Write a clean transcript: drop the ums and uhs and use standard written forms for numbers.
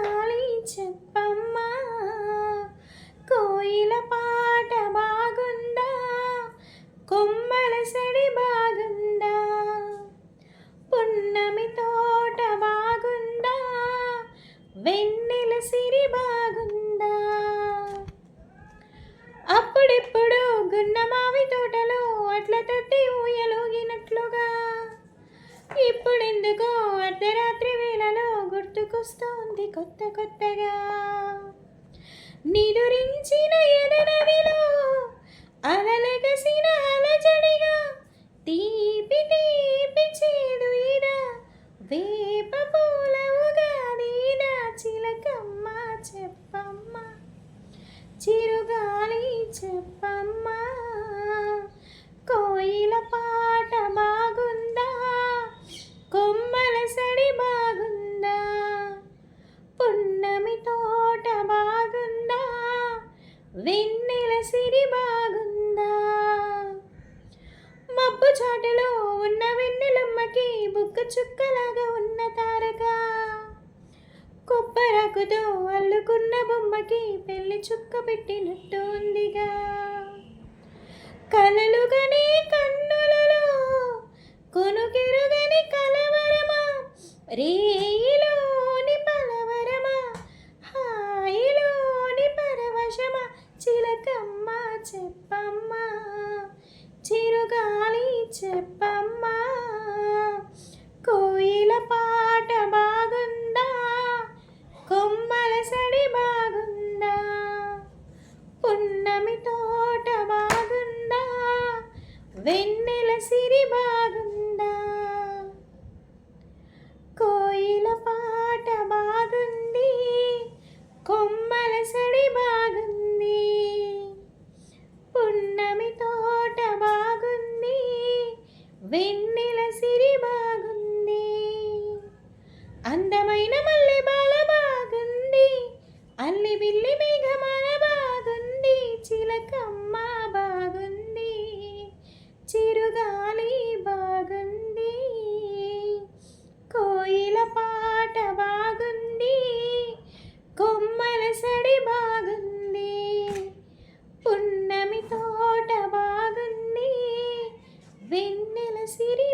చిరుగాలి చెప్పమ్మా కోయిల పాట బాగుందా కొమ్మల సడి బాగుందా పున్నమి తోట బాగుందా వెన్నెల సిరి బాగుందా అప్పుడిప్పుడు గున్నమావి తోటలో అట్ల తట్టి ఊయలూగినట్లుగా ఇప్పుడెందుకో అర్ధరాత్రి వేళలో గుర్తుకొస్తోంది కొత్త కొత్తగా నిదురించిన ఎదనదిలో అలలగసిన అలజడిగా తీపి తీపి చేదు ఇదా వేప పూల ఉగాదినా చిలకమ్మ చెప్పమ్మ చిరుగాలి చెప్పమ్మా కోయిల పాట బాగుందా కొమ్మల సడి బాగుందా పున్నమి తోట బాగుందా వెన్నెల సిరి బాగుందా మబ్బు చాటులో ఉన్న వెన్నెలమ్మకి బుక్క చుక్కలాగా ఉన్న తారక కొబ్బరాకుతో అల్లుకున్న బొమ్మకి పెళ్లి చుక్క పెట్టినట్టు ఉందిగా కలలుగని కన్నులలో కొనుకెరుగని కలవరమా రేయిలోని పలవరమా హాయిలోని పరవశమా చిలకమ్మ చెప్పమ్మా చిరుగాలి చెప్పమ్మా కోయిల పాట బాగుందా కొమ్మల సడి బాగుందా పున్నమి తోట బాగుందా వెన్నెల సిరి బాగుందా కోయిల పాట బాగుంది కొమ్మల సడి బాగుంది పున్నమి తోట బాగుంది వెన్నెల సిరి బాగుంది అందమైన మల్లె బాల బాగుంది అల్లి బిల్లి మేఘమాల బాగుంది చిలకమ్మ బాగుంది చిరుగాలి బాగుంది కోయిల పాట బాగుంది కొమ్మల సడి బాగుంది పున్నమి తోట బాగుంది వెన్నెల సిరి